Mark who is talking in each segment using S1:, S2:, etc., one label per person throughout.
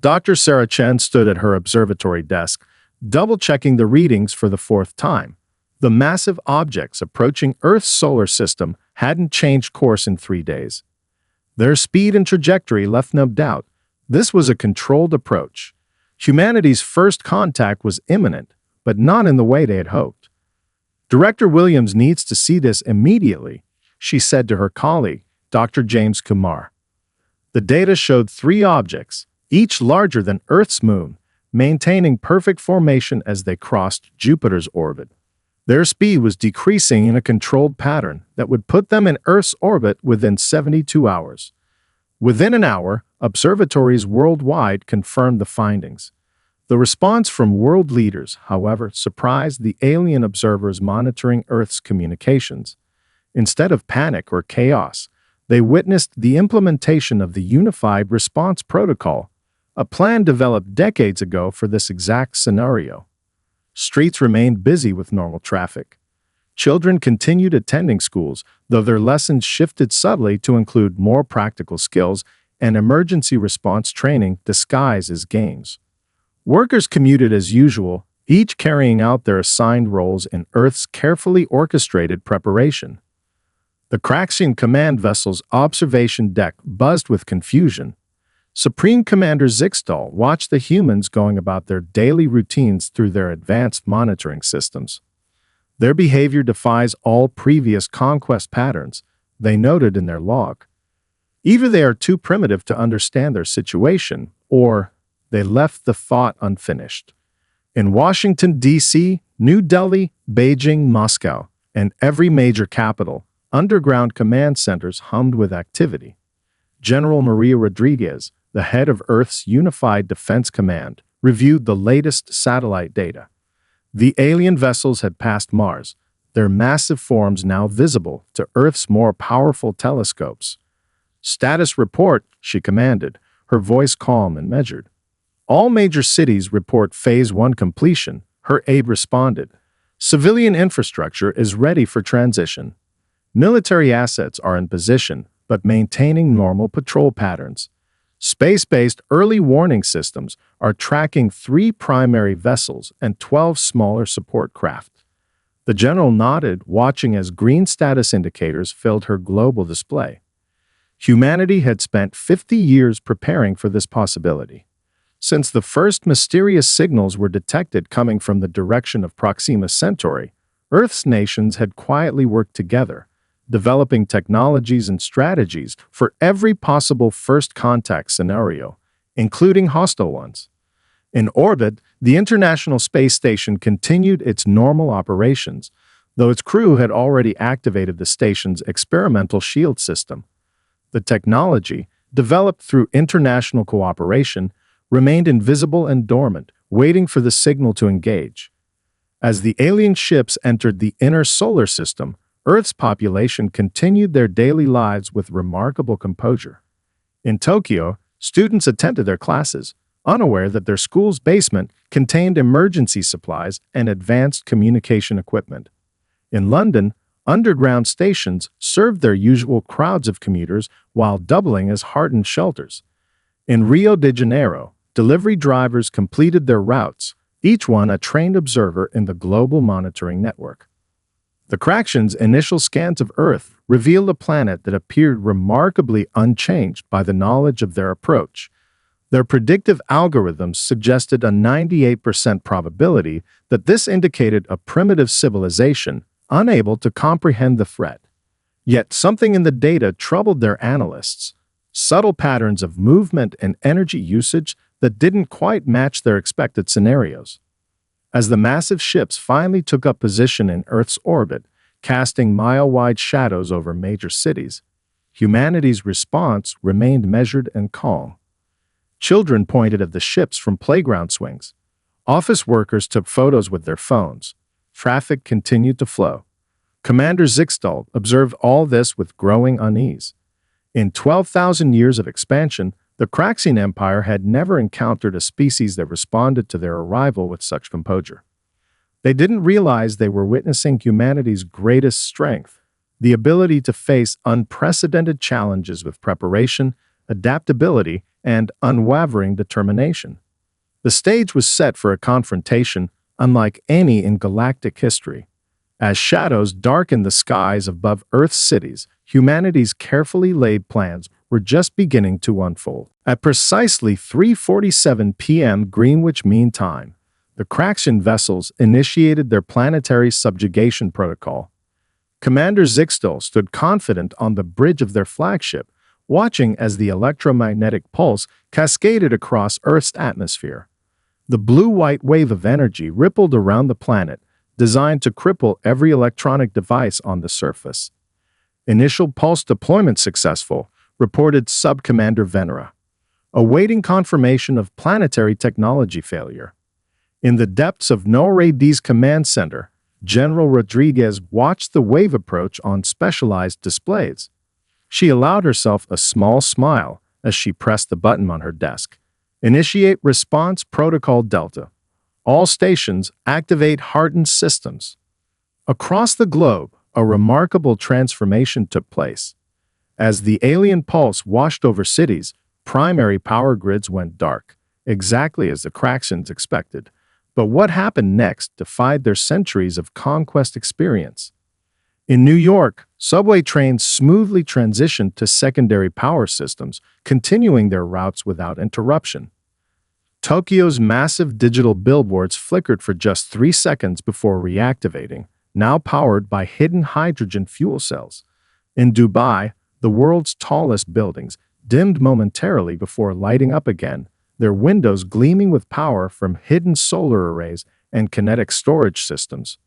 S1: Dr. Sarah Chen stood at her observatory desk, double-checking the readings for the fourth time. The massive objects approaching Earth's solar system hadn't changed course in 3 days. Their speed and trajectory left no doubt. This was a controlled approach. Humanity's first contact was imminent, but not in the way they had hoped. Director Williams needs to see this immediately, she said to her colleague, Dr. James Kumar. The data showed 3 objects, each larger than Earth's moon, maintaining perfect formation as they crossed Jupiter's orbit. Their speed was decreasing in a controlled pattern that would put them in Earth's orbit within 72 hours. Within an hour, observatories worldwide confirmed the findings. The response from world leaders, however, surprised the alien observers monitoring Earth's communications. Instead of panic or chaos, they witnessed the implementation of the Unified Response Protocol, a plan developed decades ago for this exact scenario. Streets remained busy with normal traffic. Children continued attending schools, though their lessons shifted subtly to include more practical skills and emergency response training disguised as games. Workers commuted as usual, each carrying out their assigned roles in Earth's carefully orchestrated preparation. The Craxian command vessel's observation deck buzzed with confusion. Supreme Commander Zixtal watched the humans going about their daily routines through their advanced monitoring systems. Their behavior defies all previous conquest patterns, they noted in their log. Either they are too primitive to understand their situation, or they left the thought unfinished. In Washington, D.C., New Delhi, Beijing, Moscow, and every major capital, underground command centers hummed with activity. General Maria Rodriguez, the head of Earth's Unified Defense Command, reviewed the latest satellite data. The alien vessels had passed Mars, their massive forms now visible to Earth's more powerful telescopes. "Status report," she commanded, her voice calm and measured. "All major cities report Phase 1 completion," her aide responded. "Civilian infrastructure is ready for transition. Military assets are in position, but maintaining normal patrol patterns. Space-based early warning systems are tracking 3 primary vessels and 12 smaller support craft." The general nodded, watching as green status indicators filled her global display. Humanity had spent 50 years preparing for this possibility. Since the first mysterious signals were detected coming from the direction of Proxima Centauri, Earth's nations had quietly worked together, developing technologies and strategies for every possible first contact scenario, including hostile ones. In orbit, the International Space Station continued its normal operations, though its crew had already activated the station's experimental shield system. The technology, developed through international cooperation, remained invisible and dormant, waiting for the signal to engage. As the alien ships entered the inner solar system, Earth's population continued their daily lives with remarkable composure. In Tokyo, students attended their classes, unaware that their school's basement contained emergency supplies and advanced communication equipment. In London, underground stations served their usual crowds of commuters while doubling as hardened shelters. In Rio de Janeiro, delivery drivers completed their routes, each one a trained observer in the global monitoring network. The Craxians' initial scans of Earth revealed a planet that appeared remarkably unchanged by the knowledge of their approach. Their predictive algorithms suggested a 98% probability that this indicated a primitive civilization unable to comprehend the threat. Yet something in the data troubled their analysts, subtle patterns of movement and energy usage that didn't quite match their expected scenarios. As the massive ships finally took up position in Earth's orbit, casting mile-wide shadows over major cities, humanity's response remained measured and calm. Children pointed at the ships from playground swings. Office workers took photos with their phones. Traffic continued to flow. Commander Zixtal observed all this with growing unease. In 12,000 years of expansion, the Craxian Empire had never encountered a species that responded to their arrival with such composure. They didn't realize they were witnessing humanity's greatest strength, the ability to face unprecedented challenges with preparation, adaptability, and unwavering determination. The stage was set for a confrontation unlike any in galactic history. As shadows darkened the skies above Earth's cities, humanity's carefully laid plans were just beginning to unfold. At precisely 3:47 p.m. Greenwich Mean Time, the Craxian vessels initiated their planetary subjugation protocol. Commander Zixtel stood confident on the bridge of their flagship, watching as the electromagnetic pulse cascaded across Earth's atmosphere. The blue-white wave of energy rippled around the planet, designed to cripple every electronic device on the surface. Initial pulse deployment successful, reported Sub-Commander Venera, awaiting confirmation of planetary technology failure. In the depths of NORAD's command center, General Rodriguez watched the wave approach on specialized displays. She allowed herself a small smile as she pressed the button on her desk. Initiate Response Protocol Delta. All stations activate hardened systems. Across the globe, a remarkable transformation took place. As the alien pulse washed over cities, primary power grids went dark, exactly as the Craxians expected. But what happened next defied their centuries of conquest experience. In New York, subway trains smoothly transitioned to secondary power systems, continuing their routes without interruption. Tokyo's massive digital billboards flickered for just 3 seconds before reactivating, now powered by hidden hydrogen fuel cells. In Dubai, the world's tallest buildings dimmed momentarily before lighting up again, their windows gleaming with power from hidden solar arrays and kinetic storage systems.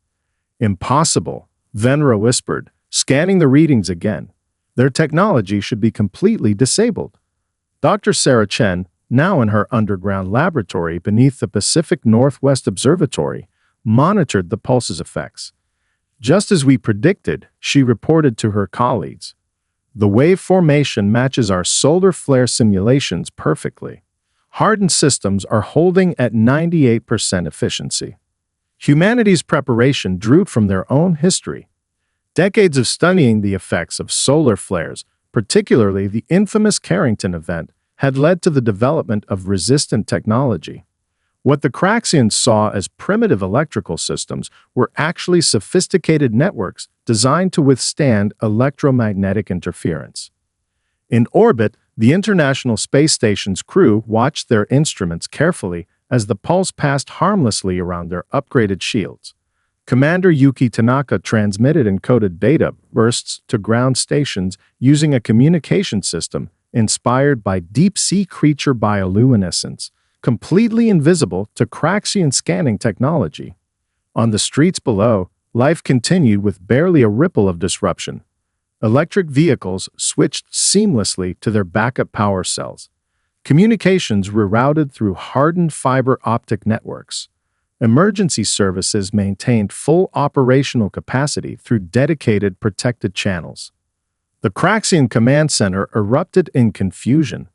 S1: Impossible, Venera whispered, scanning the readings again. Their technology should be completely disabled. Dr. Sarah Chen, now in her underground laboratory beneath the Pacific Northwest Observatory, monitored the pulse's effects. Just as we predicted, she reported to her colleagues. The wave formation matches our solar flare simulations perfectly. Hardened systems are holding at 98% efficiency. Humanity's preparation drew from their own history. Decades of studying the effects of solar flares, particularly the infamous Carrington event, had led to the development of resistant technology. What the Craxians saw as primitive electrical systems were actually sophisticated networks designed to withstand electromagnetic interference. In orbit, the International Space Station's crew watched their instruments carefully as the pulse passed harmlessly around their upgraded shields. Commander Yuki Tanaka transmitted encoded data bursts to ground stations using a communication system inspired by deep-sea creature bioluminescence, completely invisible to Craxian scanning technology. On the streets below, life continued with barely a ripple of disruption. Electric vehicles switched seamlessly to their backup power cells. Communications rerouted through hardened fiber optic networks. Emergency services maintained full operational capacity through dedicated protected channels. The Craxian command center erupted in confusion.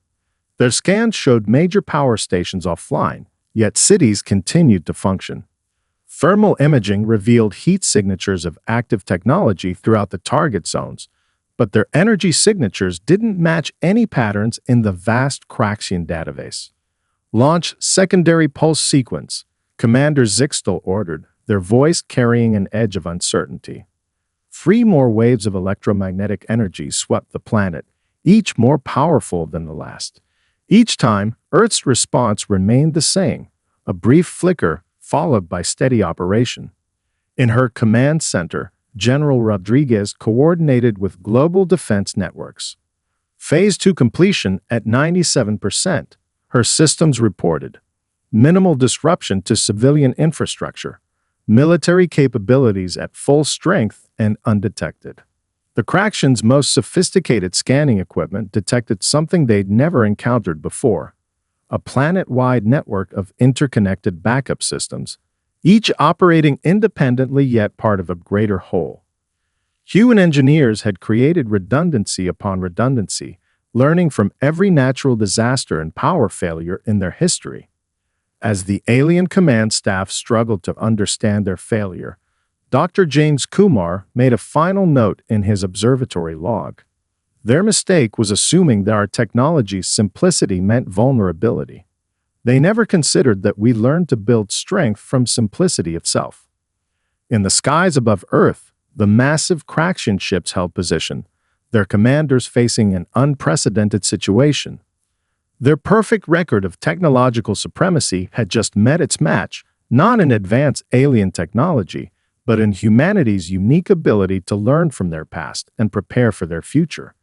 S1: Their scans showed major power stations offline, yet cities continued to function. Thermal imaging revealed heat signatures of active technology throughout the target zones, but their energy signatures didn't match any patterns in the vast Craxian database. Launch secondary pulse sequence, Commander Zixtel ordered, their voice carrying an edge of uncertainty. 3 more waves of electromagnetic energy swept the planet, each more powerful than the last. Each time, Earth's response remained the same, a brief flicker followed by steady operation. In her command center, General Rodriguez coordinated with global defense networks. Phase 2 completion at 97%, her systems reported. Minimal disruption to civilian infrastructure. Military capabilities at full strength and undetected. The Craxians' most sophisticated scanning equipment detected something they'd never encountered before. A planet-wide network of interconnected backup systems, each operating independently yet part of a greater whole. Human engineers had created redundancy upon redundancy, learning from every natural disaster and power failure in their history. As the alien command staff struggled to understand their failure, Dr. James Kumar made a final note in his observatory log. Their mistake was assuming that our technology's simplicity meant vulnerability. They never considered that we learned to build strength from simplicity itself. In the skies above Earth, the massive Craxian ships held position, their commanders facing an unprecedented situation. Their perfect record of technological supremacy had just met its match, not in advanced alien technology, but in humanity's unique ability to learn from their past and prepare for their future.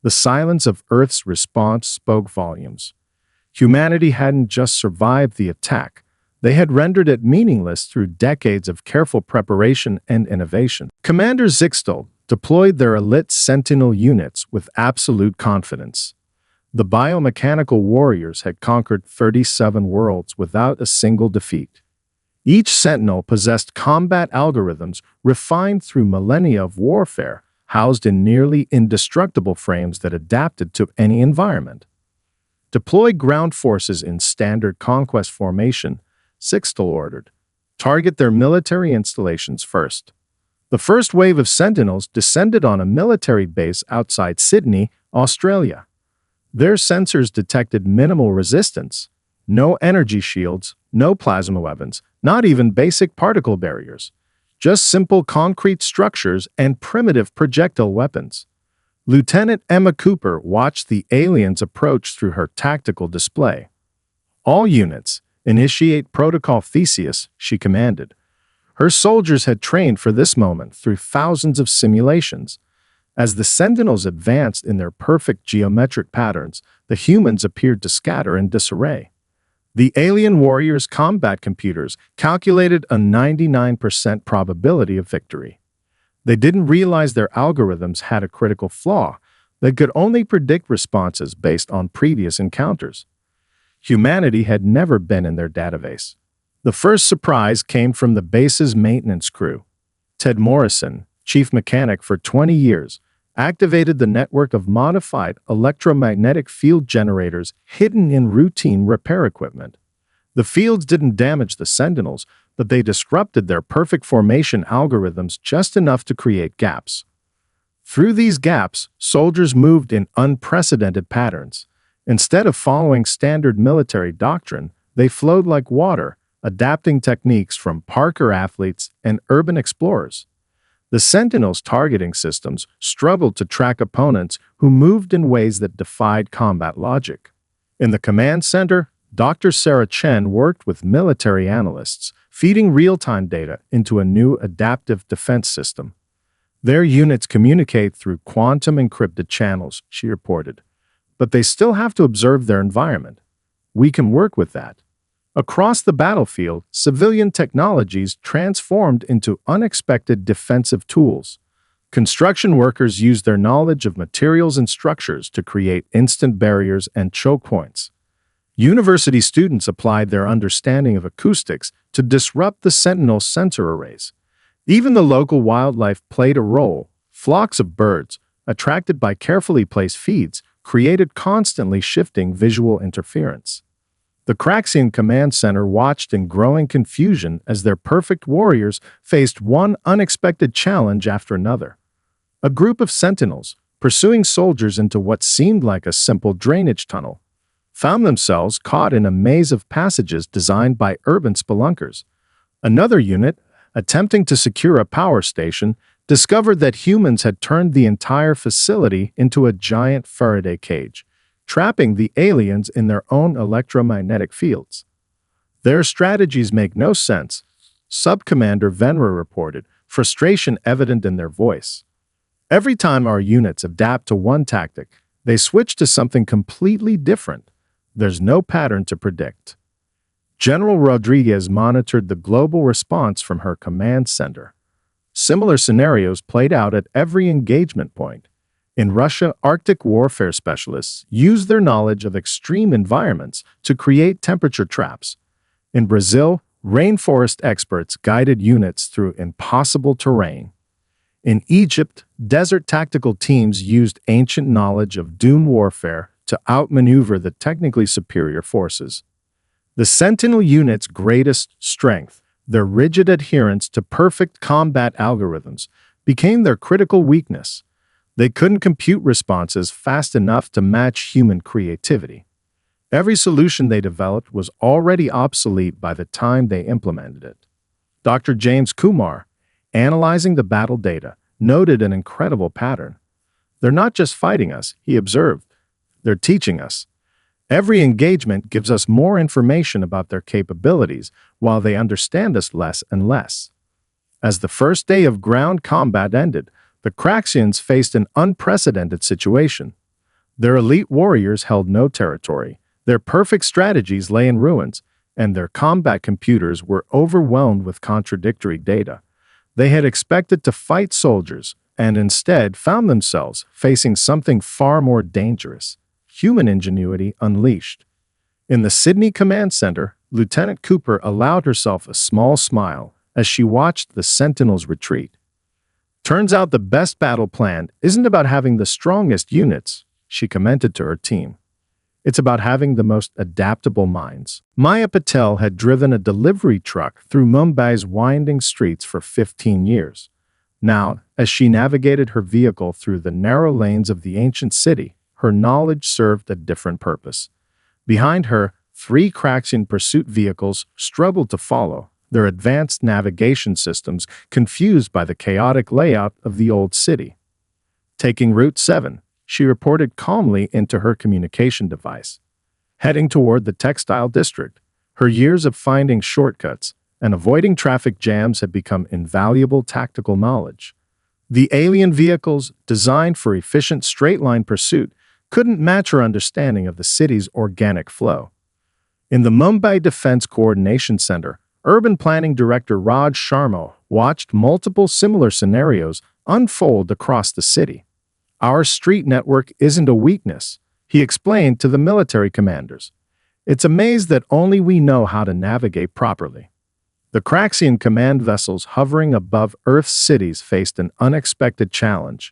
S1: The silence of Earth's response spoke volumes. Humanity hadn't just survived the attack, they had rendered it meaningless through decades of careful preparation and innovation. Commander Zixtel deployed their elite Sentinel units with absolute confidence. The biomechanical warriors had conquered 37 worlds without a single defeat. Each Sentinel possessed combat algorithms refined through millennia of warfare, housed in nearly indestructible frames that adapted to any environment. Deploy ground forces in standard Conquest formation, Zixtel ordered. Target their military installations first. The first wave of Sentinels descended on a military base outside Sydney, Australia. Their sensors detected minimal resistance. No energy shields, no plasma weapons, not even basic particle barriers. Just simple concrete structures and primitive projectile weapons. Lieutenant Emma Cooper watched the aliens approach through her tactical display. All units, initiate Protocol Theseus, she commanded. Her soldiers had trained for this moment through thousands of simulations. As the Sentinels advanced in their perfect geometric patterns, the humans appeared to scatter in disarray. The alien warriors' combat computers calculated a 99% probability of victory. They didn't realize their algorithms had a critical flaw. They could only predict responses based on previous encounters. Humanity had never been in their database. The first surprise came from the base's maintenance crew. Ted Morrison, chief mechanic for 20 years, activated the network of modified electromagnetic field generators hidden in routine repair equipment. The fields didn't damage the Sentinels, but they disrupted their perfect formation algorithms just enough to create gaps. Through these gaps, soldiers moved in unprecedented patterns. Instead of following standard military doctrine, they flowed like water, adapting techniques from Parker athletes and urban explorers. The Sentinels' targeting systems struggled to track opponents who moved in ways that defied combat logic. In the command center, Dr. Sarah Chen worked with military analysts, feeding real-time data into a new adaptive defense system. Their units communicate through quantum-encrypted channels, she reported. But they still have to observe their environment. We can work with that. Across the battlefield, civilian technologies transformed into unexpected defensive tools. Construction workers used their knowledge of materials and structures to create instant barriers and choke points. University students applied their understanding of acoustics to disrupt the Sentinel sensor arrays. Even the local wildlife played a role. Flocks of birds, attracted by carefully placed feeds, created constantly shifting visual interference. The Craxian Command Center watched in growing confusion as their perfect warriors faced one unexpected challenge after another. A group of Sentinels, pursuing soldiers into what seemed like a simple drainage tunnel, found themselves caught in a maze of passages designed by urban spelunkers. Another unit, attempting to secure a power station, discovered that humans had turned the entire facility into a giant Faraday cage, trapping the aliens in their own electromagnetic fields. Their strategies make no sense, Sub-Commander Venra reported, frustration evident in their voice. Every time our units adapt to one tactic, they switch to something completely different. There's no pattern to predict. General Rodriguez monitored the global response from her command center. Similar scenarios played out at every engagement point. In Russia, Arctic warfare specialists used their knowledge of extreme environments to create temperature traps. In Brazil, rainforest experts guided units through impossible terrain. In Egypt, desert tactical teams used ancient knowledge of dune warfare to outmaneuver the technically superior forces. The Sentinel unit's greatest strength, their rigid adherence to perfect combat algorithms, became their critical weakness. They couldn't compute responses fast enough to match human creativity. Every solution they developed was already obsolete by the time they implemented it. Dr. James Kumar, analyzing the battle data, noted an incredible pattern. They're not just fighting us, he observed. They're teaching us. Every engagement gives us more information about their capabilities, while they understand us less and less. As the first day of ground combat ended, the Craxians faced an unprecedented situation. Their elite warriors held no territory, their perfect strategies lay in ruins, and their combat computers were overwhelmed with contradictory data. They had expected to fight soldiers, and instead found themselves facing something far more dangerous: human ingenuity unleashed. In the Sydney Command Center, Lieutenant Cooper allowed herself a small smile as she watched the Sentinels retreat. Turns out the best battle plan isn't about having the strongest units, she commented to her team. It's about having the most adaptable minds. Maya Patel had driven a delivery truck through Mumbai's winding streets for 15 years. Now, as she navigated her vehicle through the narrow lanes of the ancient city, her knowledge served a different purpose. Behind her, 3 Craxian pursuit vehicles struggled to follow, their advanced navigation systems confused by the chaotic layout of the old city. Taking Route 7, she reported calmly into her communication device. Heading toward the textile district, her years of finding shortcuts and avoiding traffic jams had become invaluable tactical knowledge. The alien vehicles, designed for efficient straight-line pursuit, couldn't match her understanding of the city's organic flow. In the Mumbai Defense Coordination Center, Urban Planning Director Raj Sharma watched multiple similar scenarios unfold across the city. Our street network isn't a weakness, he explained to the military commanders. It's a maze that only we know how to navigate properly. The Craxian command vessels hovering above Earth's cities faced an unexpected challenge.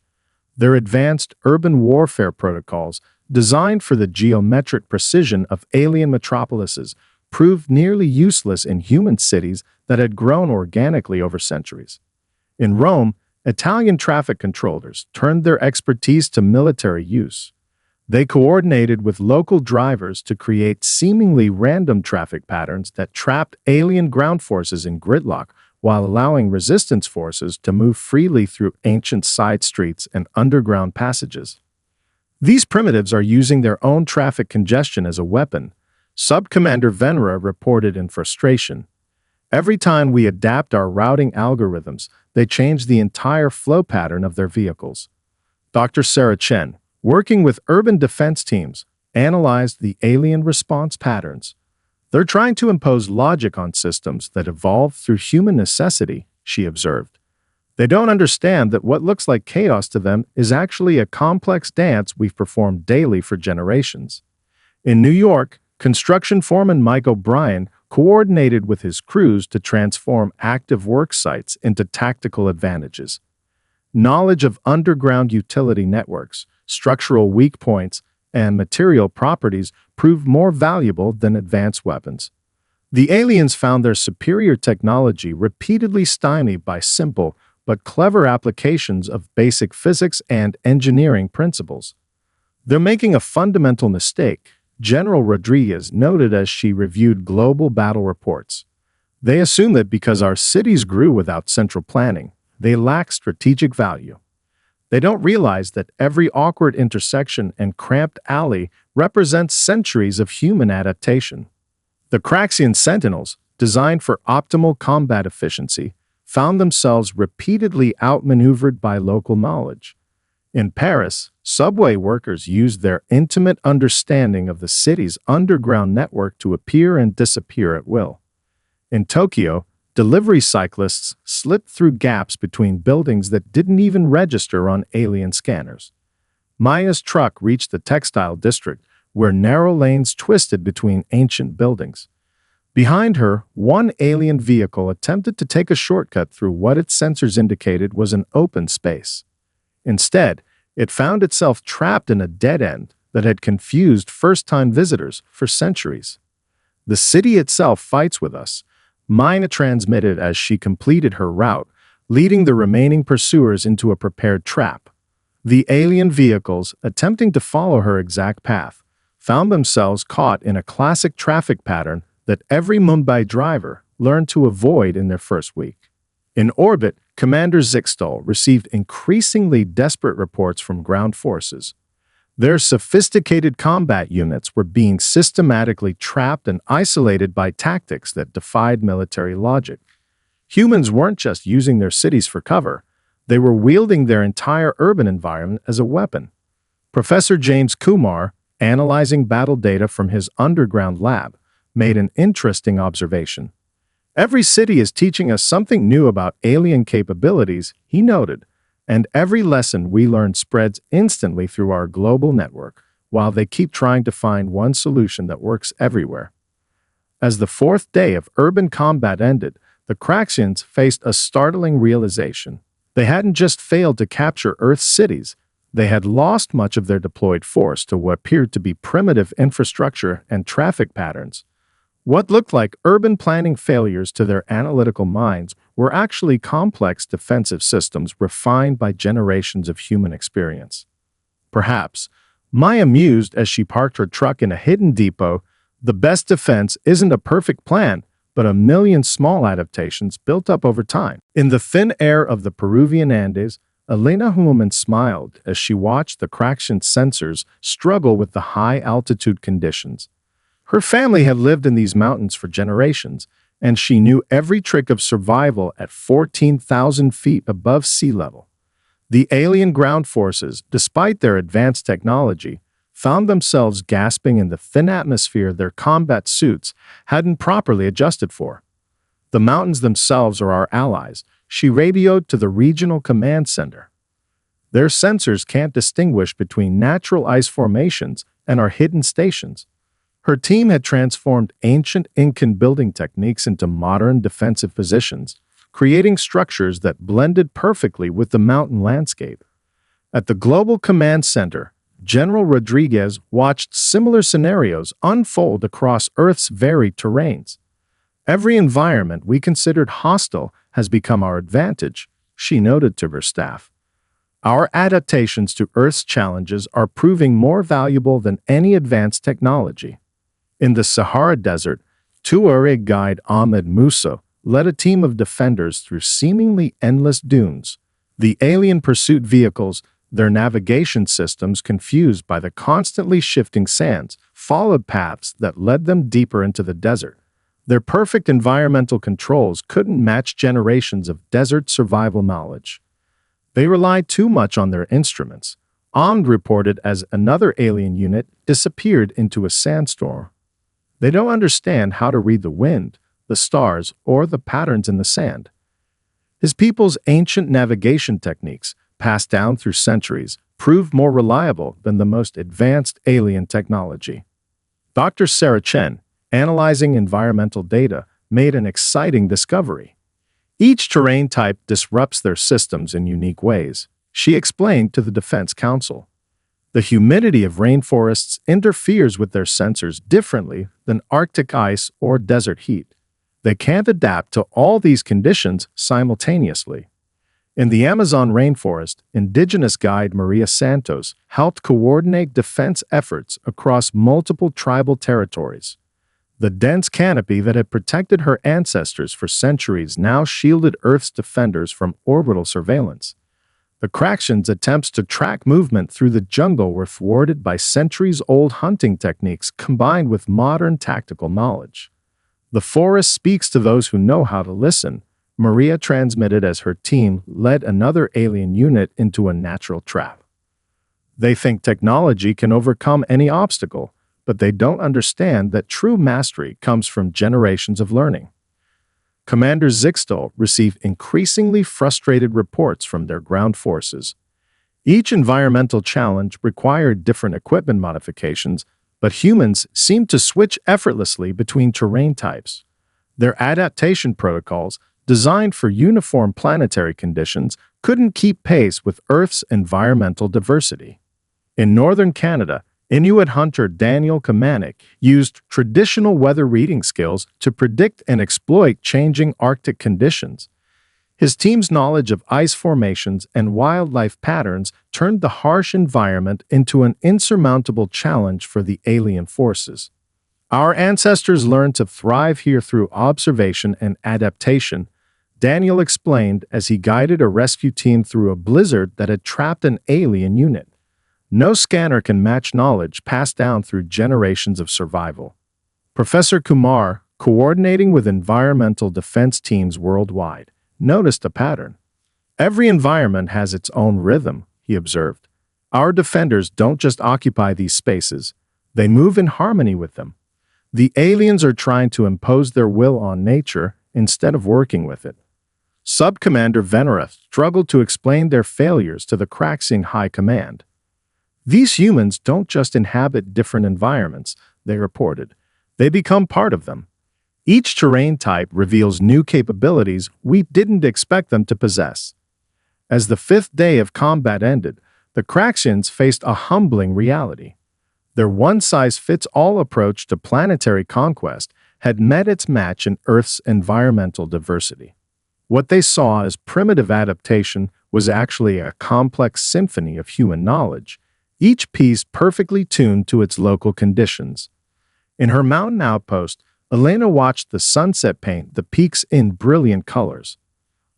S1: Their advanced urban warfare protocols, designed for the geometric precision of alien metropolises, proved nearly useless in human cities that had grown organically over centuries. In Rome, Italian traffic controllers turned their expertise to military use. They coordinated with local drivers to create seemingly random traffic patterns that trapped alien ground forces in gridlock while allowing resistance forces to move freely through ancient side streets and underground passages. These primitives are using their own traffic congestion as a weapon, Sub-Commander Venera reported in frustration. Every time we adapt our routing algorithms, they change the entire flow pattern of their vehicles. Dr. Sarah Chen, working with urban defense teams, analyzed the alien response patterns. They're trying to impose logic on systems that evolved through human necessity, she observed. They don't understand that what looks like chaos to them is actually a complex dance we've performed daily for generations. In New York, construction foreman Mike O'Brien coordinated with his crews to transform active work sites into tactical advantages. Knowledge of underground utility networks, structural weak points, and material properties proved more valuable than advanced weapons. The aliens found their superior technology repeatedly stymied by simple but clever applications of basic physics and engineering principles. They're making a fundamental mistake, General Rodriguez noted as she reviewed global battle reports. They assume that because our cities grew without central planning, they lack strategic value. They don't realize that every awkward intersection and cramped alley represents centuries of human adaptation. The Craxian Sentinels, designed for optimal combat efficiency, found themselves repeatedly outmaneuvered by local knowledge. In Paris, subway workers used their intimate understanding of the city's underground network to appear and disappear at will. In Tokyo, delivery cyclists slipped through gaps between buildings that didn't even register on alien scanners. Maya's truck reached the textile district, where narrow lanes twisted between ancient buildings. Behind her, one alien vehicle attempted to take a shortcut through what its sensors indicated was an open space. Instead, it found itself trapped in a dead end that had confused first-time visitors for centuries. The city itself fights with us, Mina transmitted as she completed her route, leading the remaining pursuers into a prepared trap. The alien vehicles, attempting to follow her exact path, found themselves caught in a classic traffic pattern that every Mumbai driver learned to avoid in their first week. In orbit, Commander Zixtal received increasingly desperate reports from ground forces. Their sophisticated combat units were being systematically trapped and isolated by tactics that defied military logic. Humans weren't just using their cities for cover, they were wielding their entire urban environment as a weapon. Professor James Kumar, analyzing battle data from his underground lab, made an interesting observation. Every city is teaching us something new about alien capabilities, he noted, and every lesson we learn spreads instantly through our global network, while they keep trying to find one solution that works everywhere. As the fourth day of urban combat ended, the Craxians faced a startling realization. They hadn't just failed to capture Earth's cities, they had lost much of their deployed force to what appeared to be primitive infrastructure and traffic patterns. What looked like urban planning failures to their analytical minds were actually complex defensive systems refined by generations of human experience. Perhaps, Maya mused as she parked her truck in a hidden depot, the best defense isn't a perfect plan, but a million small adaptations built up over time. In the thin air of the Peruvian Andes, Elena Human smiled as she watched the Craxian sensors struggle with the high-altitude conditions. Her family had lived in these mountains for generations, and she knew every trick of survival at 14,000 feet above sea level. The alien ground forces, despite their advanced technology, found themselves gasping in the thin atmosphere their combat suits hadn't properly adjusted for. The mountains themselves are our allies, she radioed to the regional command center. Their sensors can't distinguish between natural ice formations and our hidden stations. Her team had transformed ancient Incan building techniques into modern defensive positions, creating structures that blended perfectly with the mountain landscape. At the Global Command Center, General Rodriguez watched similar scenarios unfold across Earth's varied terrains. Every environment we considered hostile has become our advantage, she noted to her staff. Our adaptations to Earth's challenges are proving more valuable than any advanced technology. In the Sahara Desert, Tuareg guide Ahmed Musa led a team of defenders through seemingly endless dunes. The alien pursuit vehicles, their navigation systems confused by the constantly shifting sands, followed paths that led them deeper into the desert. Their perfect environmental controls couldn't match generations of desert survival knowledge. They relied too much on their instruments. Ahmed reported as another alien unit disappeared into a sandstorm. They don't understand how to read the wind, the stars, or the patterns in the sand. His people's ancient navigation techniques, passed down through centuries, proved more reliable than the most advanced alien technology. Dr. Sarah Chen, analyzing environmental data, made an exciting discovery. Each terrain type disrupts their systems in unique ways, she explained to the Defense Council. The humidity of rainforests interferes with their sensors differently than Arctic ice or desert heat. They can't adapt to all these conditions simultaneously. In the Amazon rainforest, indigenous guide Maria Santos helped coordinate defense efforts across multiple tribal territories. The dense canopy that had protected her ancestors for centuries now shielded Earth's defenders from orbital surveillance. The Craxians' attempts to track movement through the jungle were thwarted by centuries-old hunting techniques combined with modern tactical knowledge. The forest speaks to those who know how to listen, Maria transmitted as her team led another alien unit into a natural trap. They think technology can overcome any obstacle, but they don't understand that true mastery comes from generations of learning. Commander Zixtal received increasingly frustrated reports from their ground forces. Each environmental challenge required different equipment modifications, but humans seemed to switch effortlessly between terrain types. Their adaptation protocols, designed for uniform planetary conditions, couldn't keep pace with Earth's environmental diversity. In northern Canada, Inuit hunter Daniel Kamanik used traditional weather reading skills to predict and exploit changing Arctic conditions. His team's knowledge of ice formations and wildlife patterns turned the harsh environment into an insurmountable challenge for the alien forces. Our ancestors learned to thrive here through observation and adaptation, Daniel explained as he guided a rescue team through a blizzard that had trapped an alien unit. No scanner can match knowledge passed down through generations of survival. Professor Kumar, coordinating with environmental defense teams worldwide, noticed a pattern. Every environment has its own rhythm, he observed. Our defenders don't just occupy these spaces, they move in harmony with them. The aliens are trying to impose their will on nature instead of working with it. Sub-Commander Venera struggled to explain their failures to the Craxian High Command. These humans don't just inhabit different environments, they reported. They become part of them. Each terrain type reveals new capabilities we didn't expect them to possess. As the fifth day of combat ended, the Craxians faced a humbling reality. Their one-size-fits-all approach to planetary conquest had met its match in Earth's environmental diversity. What they saw as primitive adaptation was actually a complex symphony of human knowledge, each piece perfectly tuned to its local conditions. In her mountain outpost, Elena watched the sunset paint the peaks in brilliant colors.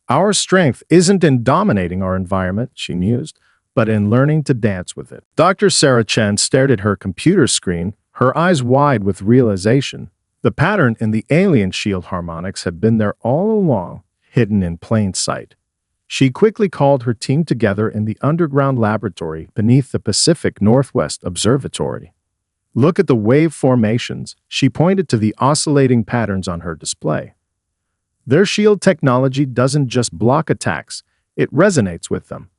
S1: Our strength isn't in dominating our environment, she mused, but in learning to dance with it. Dr. Sarah Chen stared at her computer screen, her eyes wide with realization. The pattern in the alien shield harmonics had been there all along, hidden in plain sight. She quickly called her team together in the underground laboratory beneath the Pacific Northwest Observatory. Look at the wave formations, she pointed to the oscillating patterns on her display. Their shield technology doesn't just block attacks, it resonates with them.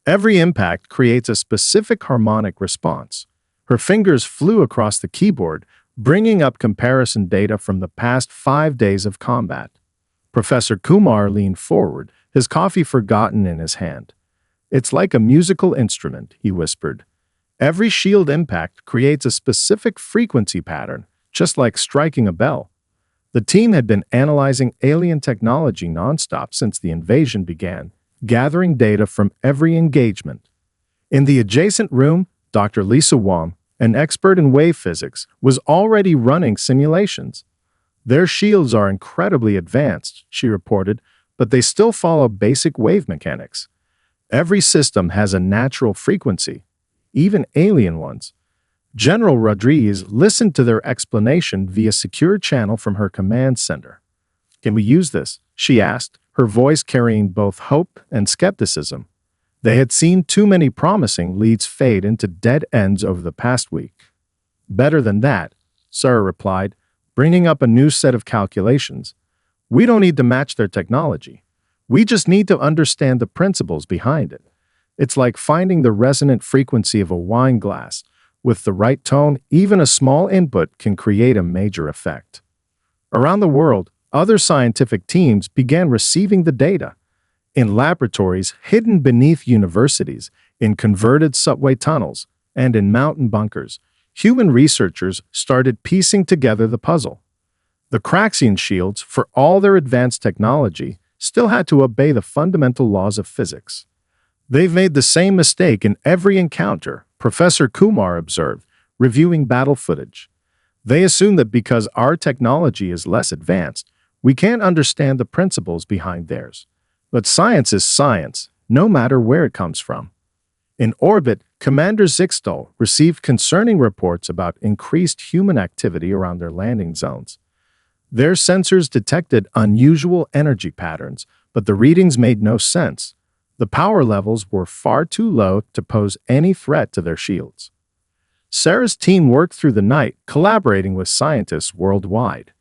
S1: Every impact creates a specific harmonic response. Her fingers flew across the keyboard, bringing up comparison data from the past 5 days of combat. Professor Kumar leaned forward, his coffee forgotten in his hand. It's like a musical instrument, he whispered. Every shield impact creates a specific frequency pattern, just like striking a bell. The team had been analyzing alien technology nonstop since the invasion began, gathering data from every engagement. In the adjacent room, Dr. Lisa Wong, an expert in wave physics, was already running simulations. Their shields are incredibly advanced, she reported, but they still follow basic wave mechanics. Every system has a natural frequency, even alien ones. General Rodriguez listened to their explanation via secure channel from her command center. Can we use this? She asked, her voice carrying both hope and skepticism. They had seen too many promising leads fade into dead ends over the past week. Better than that, Sarah replied, bringing up a new set of calculations. We don't need to match their technology. We just need to understand the principles behind it. It's like finding the resonant frequency of a wine glass. With the right tone, even a small input can create a major effect. Around the world, other scientific teams began receiving the data. In laboratories hidden beneath universities, in converted subway tunnels, and in mountain bunkers, human researchers started piecing together the puzzle. The Craxian shields, for all their advanced technology, still had to obey the fundamental laws of physics. They've made the same mistake in every encounter, Professor Kumar observed, reviewing battle footage. They assume that because our technology is less advanced, we can't understand the principles behind theirs. But science is science, no matter where it comes from. In orbit, Commander Zixtal received concerning reports about increased human activity around their landing zones. Their sensors detected unusual energy patterns, but the readings made no sense. The power levels were far too low to pose any threat to their shields. Sarah's team worked through the night, collaborating with scientists worldwide.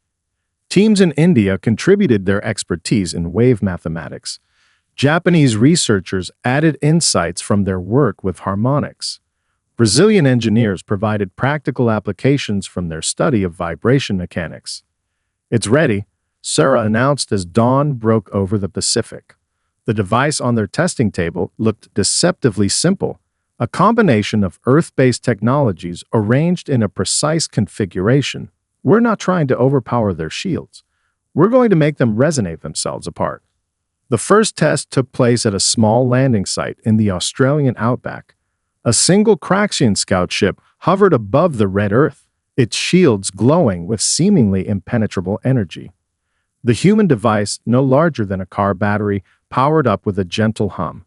S1: Teams in India contributed their expertise in wave mathematics. Japanese researchers added insights from their work with harmonics. Brazilian engineers provided practical applications from their study of vibration mechanics. It's ready, Sarah announced as dawn broke over the Pacific. The device on their testing table looked deceptively simple, a combination of Earth-based technologies arranged in a precise configuration. We're not trying to overpower their shields. We're going to make them resonate themselves apart. The first test took place at a small landing site in the Australian outback. A single Craxian scout ship hovered above the red Earth, its shields glowing with seemingly impenetrable energy. The human device, no larger than a car battery, powered up with a gentle hum.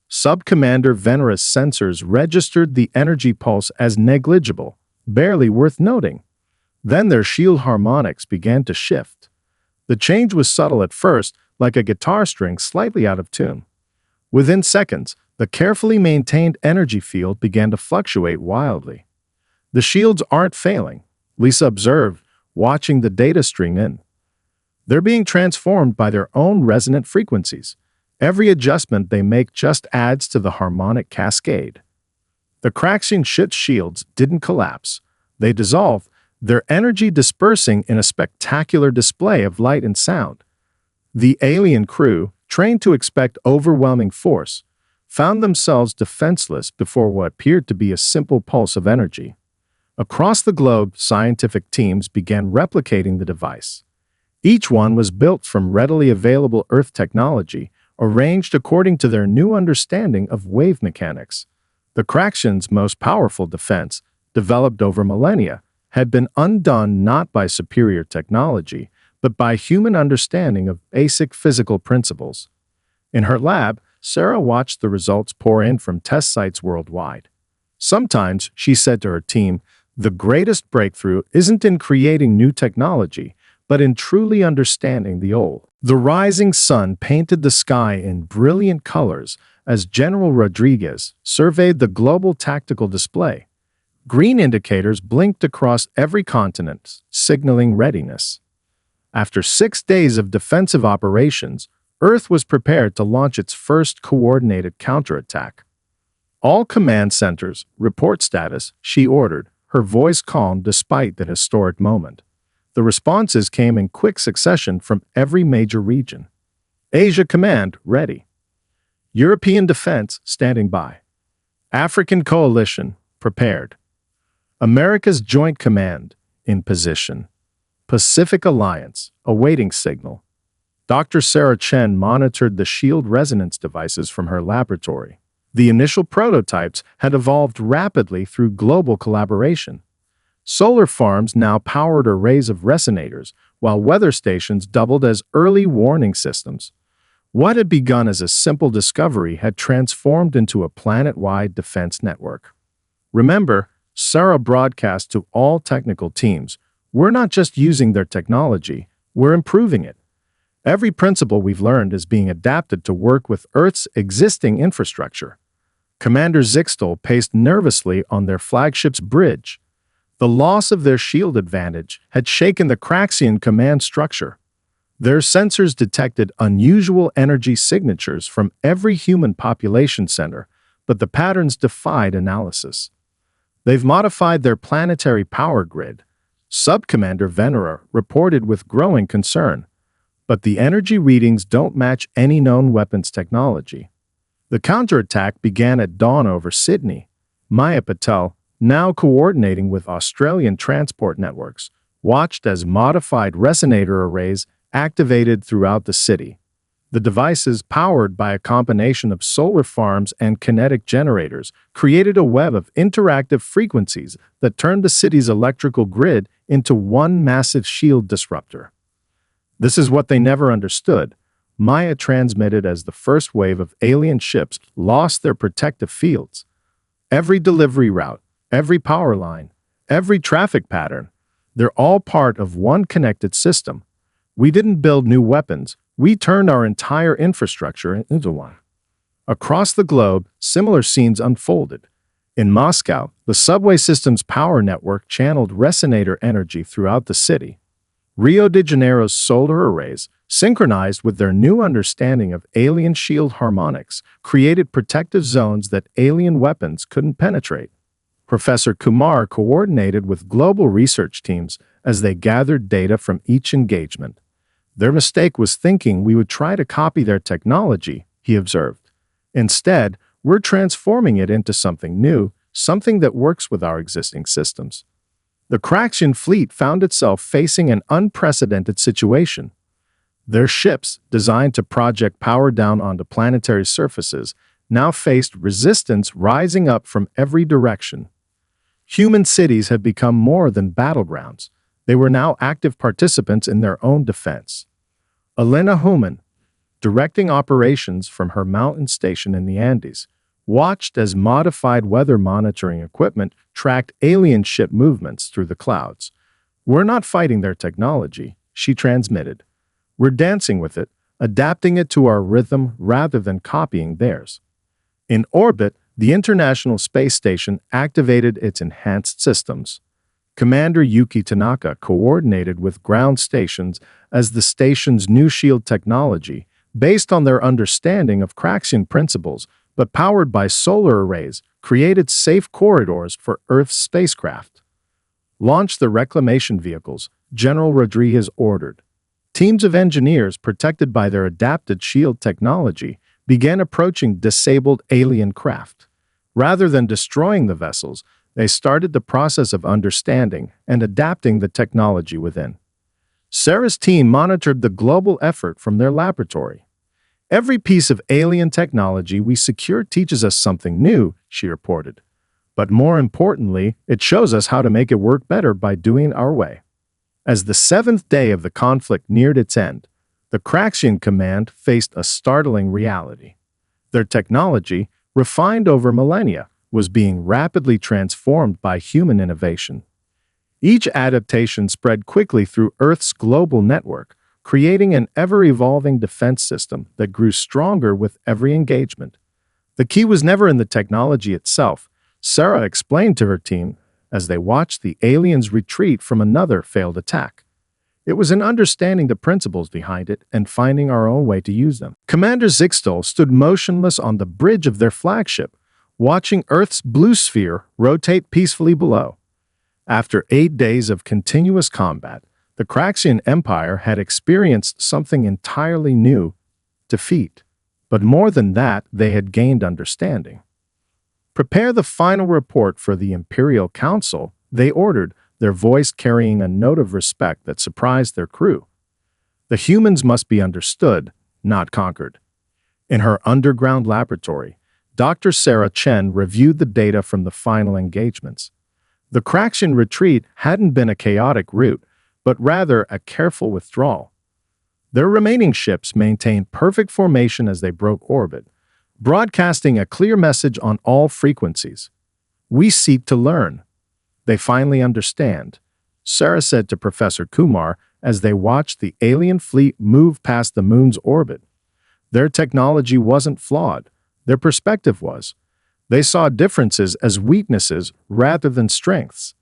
S1: Sub-Commander Venera's sensors registered the energy pulse as negligible, barely worth noting. Then their shield harmonics began to shift. The change was subtle at first, like a guitar string slightly out of tune. Within seconds, the carefully maintained energy field began to fluctuate wildly. The shields aren't failing, Lisa observed, watching the data stream in. They're being transformed by their own resonant frequencies. Every adjustment they make just adds to the harmonic cascade. The Craxian ship's shields didn't collapse. They dissolved, their energy dispersing in a spectacular display of light and sound. The alien crew, trained to expect overwhelming force, found themselves defenseless before what appeared to be a simple pulse of energy. Across the globe, scientific teams began replicating the device. Each one was built from readily available Earth technology, arranged according to their new understanding of wave mechanics. The Craxian's most powerful defense, developed over millennia, had been undone not by superior technology, but by human understanding of basic physical principles. In her lab, Sarah watched the results pour in from test sites worldwide. Sometimes, she said to her team, the greatest breakthrough isn't in creating new technology, but in truly understanding the old. The rising sun painted the sky in brilliant colors as General Rodriguez surveyed the global tactical display. Green indicators blinked across every continent, signaling readiness. After 6 days of defensive operations, Earth was prepared to launch its first coordinated counterattack. All command centers, report status, she ordered, her voice calm despite the historic moment. The responses came in quick succession from every major region. Asia Command, ready. European Defense, standing by. African Coalition, prepared. America's Joint Command, in position. Pacific Alliance, awaiting signal. Dr. Sarah Chen monitored the shield resonance devices from her laboratory. The initial prototypes had evolved rapidly through global collaboration. Solar farms now powered arrays of resonators, while weather stations doubled as early warning systems. What had begun as a simple discovery had transformed into a planet-wide defense network. Remember, Sarah broadcast to all technical teams, we're not just using their technology, we're improving it. Every principle we've learned is being adapted to work with Earth's existing infrastructure. Commander Zixtel paced nervously on their flagship's bridge. The loss of their shield advantage had shaken the Craxian command structure. Their sensors detected unusual energy signatures from every human population center, but the patterns defied analysis. They've modified their planetary power grid. Sub-Commander Venera reported with growing concern. But the energy readings don't match any known weapons technology. The counterattack began at dawn over Sydney. Maya Patel, now coordinating with Australian transport networks, watched as modified resonator arrays activated throughout the city. The devices, powered by a combination of solar farms and kinetic generators, created a web of interactive frequencies that turned the city's electrical grid into one massive shield disruptor. This is what they never understood. Maya transmitted as the first wave of alien ships lost their protective fields. Every delivery route, every power line, every traffic pattern, they're all part of one connected system. We didn't build new weapons, we turned our entire infrastructure into one. Across the globe, similar scenes unfolded. In Moscow, the subway system's power network channeled resonator energy throughout the city. Rio de Janeiro's solar arrays, synchronized with their new understanding of alien shield harmonics, created protective zones that alien weapons couldn't penetrate. Professor Kumar coordinated with global research teams as they gathered data from each engagement. Their mistake was thinking we would try to copy their technology, he observed. Instead, we're transforming it into something new, something that works with our existing systems. The Craxian fleet found itself facing an unprecedented situation. Their ships, designed to project power down onto planetary surfaces, now faced resistance rising up from every direction. Human cities had become more than battlegrounds. They were now active participants in their own defense. Elena Human, directing operations from her mountain station in the Andes, watched as modified weather monitoring equipment tracked alien ship movements through the clouds. "We're not fighting their technology," she transmitted. "We're dancing with it, adapting it to our rhythm rather than copying theirs." In orbit, the International Space Station activated its enhanced systems. Commander Yuki Tanaka coordinated with ground stations as the station's new shield technology, based on their understanding of Craxian principles but powered by solar arrays, created safe corridors for Earth's spacecraft. "Launch the reclamation vehicles," General Rodriguez ordered. Teams of engineers, protected by their adapted shield technology, began approaching disabled alien craft. Rather than destroying the vessels, they started the process of understanding and adapting the technology within. Sarah's team monitored the global effort from their laboratory. "Every piece of alien technology we secure teaches us something new," she reported. "But more importantly, it shows us how to make it work better by doing it our way." As the seventh day of the conflict neared its end, the Craxian command faced a startling reality. Their technology, refined over millennia, was being rapidly transformed by human innovation. Each adaptation spread quickly through Earth's global network, creating an ever-evolving defense system that grew stronger with every engagement. The key was never in the technology itself, Sarah explained to her team as they watched the aliens retreat from another failed attack. It was in understanding the principles behind it and finding our own way to use them. Commander Zixtol stood motionless on the bridge of their flagship, watching Earth's blue sphere rotate peacefully below. After 8 days of continuous combat, the Craxian Empire had experienced something entirely new: defeat. But more than that, they had gained understanding. "Prepare the final report for the Imperial Council," they ordered, their voice carrying a note of respect that surprised their crew. "The humans must be understood, not conquered." In her underground laboratory, Dr. Sarah Chen reviewed the data from the final engagements. The Craxian retreat hadn't been a chaotic rout, but rather a careful withdrawal. Their remaining ships maintained perfect formation as they broke orbit, broadcasting a clear message on all frequencies. "We seek to learn. They finally understand," Sarah said to Professor Kumar as they watched the alien fleet move past the moon's orbit. Their technology wasn't flawed. Their perspective was. They saw differences as weaknesses rather than strengths.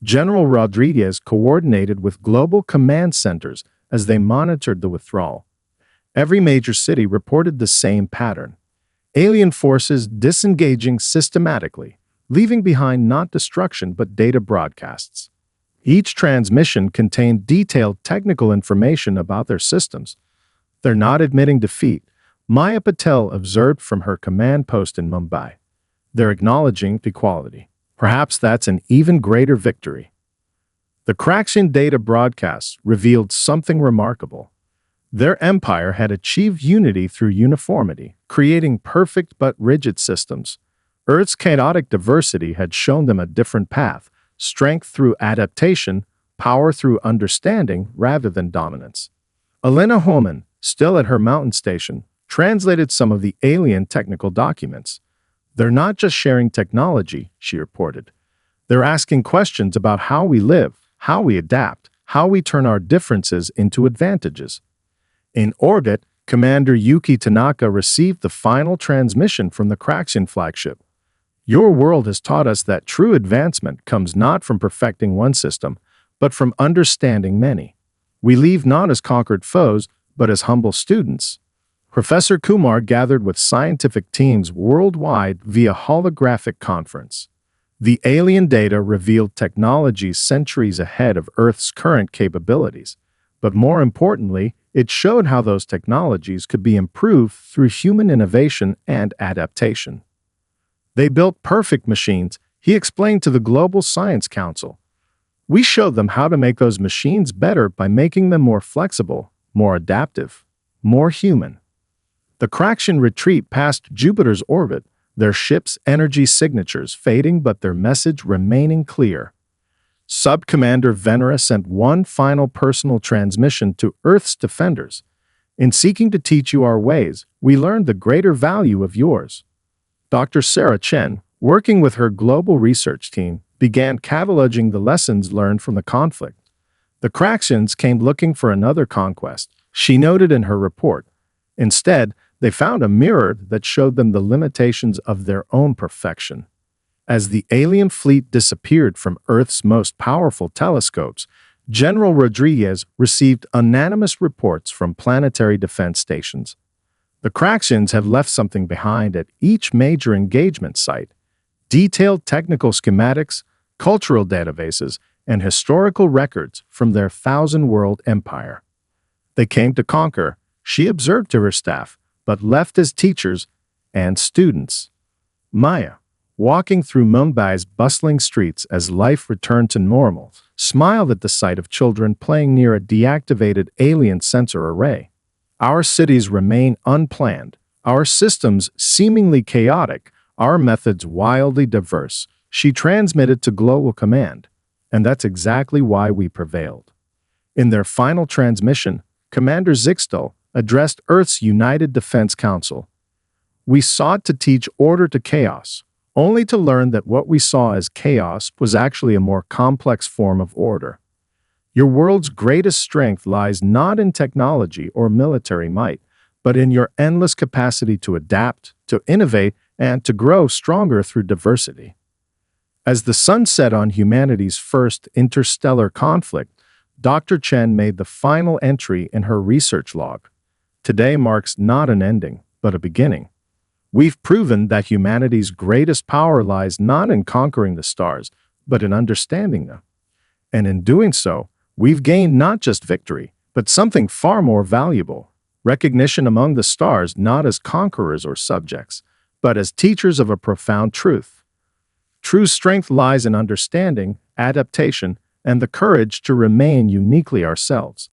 S1: General Rodriguez coordinated with global command centers as they monitored the withdrawal. Every major city reported the same pattern: alien forces disengaging systematically, leaving behind not destruction but data broadcasts. Each transmission contained detailed technical information about their systems. "They're not admitting defeat," Maya Patel observed from her command post in Mumbai. "They're acknowledging equality. Perhaps that's an even greater victory." The Craxian data broadcasts revealed something remarkable. Their empire had achieved unity through uniformity, creating perfect but rigid systems. Earth's chaotic diversity had shown them a different path: strength through adaptation, power through understanding rather than dominance. Elena Holman, still at her mountain station, translated some of the alien technical documents. "They're not just sharing technology," she reported. "They're asking questions about how we live, how we adapt, how we turn our differences into advantages." In orbit, Commander Yuki Tanaka received the final transmission from the Craxian flagship. "Your world has taught us that true advancement comes not from perfecting one system, but from understanding many. We leave not as conquered foes, but as humble students." Professor Kumar gathered with scientific teams worldwide via holographic conference. The alien data revealed technologies centuries ahead of Earth's current capabilities, but more importantly, it showed how those technologies could be improved through human innovation and adaptation. "They built perfect machines," he explained to the Global Science Council. "We showed them how to make those machines better by making them more flexible, more adaptive, more human. The Craxian retreat past Jupiter's orbit, their ship's energy signatures fading but their message remaining clear. Sub-Commander Venera sent one final personal transmission to Earth's defenders. In seeking to teach you our ways, we learned the greater value of yours. Dr. Sarah Chen, working with her global research team, began cataloging the lessons learned from the conflict. The Craxians came looking for another conquest, she noted in her report. Instead, they found a mirror that showed them the limitations of their own perfection. As the alien fleet disappeared from Earth's most powerful telescopes, General Rodriguez received unanimous reports from planetary defense stations. The Craxians have left something behind at each major engagement site: detailed technical schematics, cultural databases, and historical records from their thousand-world empire. They came to conquer, she observed to her staff, but left as teachers and students. Maya, walking through Mumbai's bustling streets as life returned to normal, smiled at the sight of children playing near a deactivated alien sensor array. Our cities remain unplanned, our systems seemingly chaotic, our methods wildly diverse, she transmitted to Global Command, and that's exactly why we prevailed. In their final transmission, Commander Zixtel addressed Earth's United Defense Council. We sought to teach order to chaos, only to learn that what we saw as chaos was actually a more complex form of order. Your world's greatest strength lies not in technology or military might, but in your endless capacity to adapt, to innovate, and to grow stronger through diversity. As the sun set on humanity's first interstellar conflict, Dr. Chen made the final entry in her research log. Today marks not an ending, but a beginning. We've proven that humanity's greatest power lies not in conquering the stars, but in understanding them. And in doing so, we've gained not just victory, but something far more valuable: recognition among the stars not as conquerors or subjects, but as teachers of a profound truth. True strength lies in understanding, adaptation, and the courage to remain uniquely ourselves.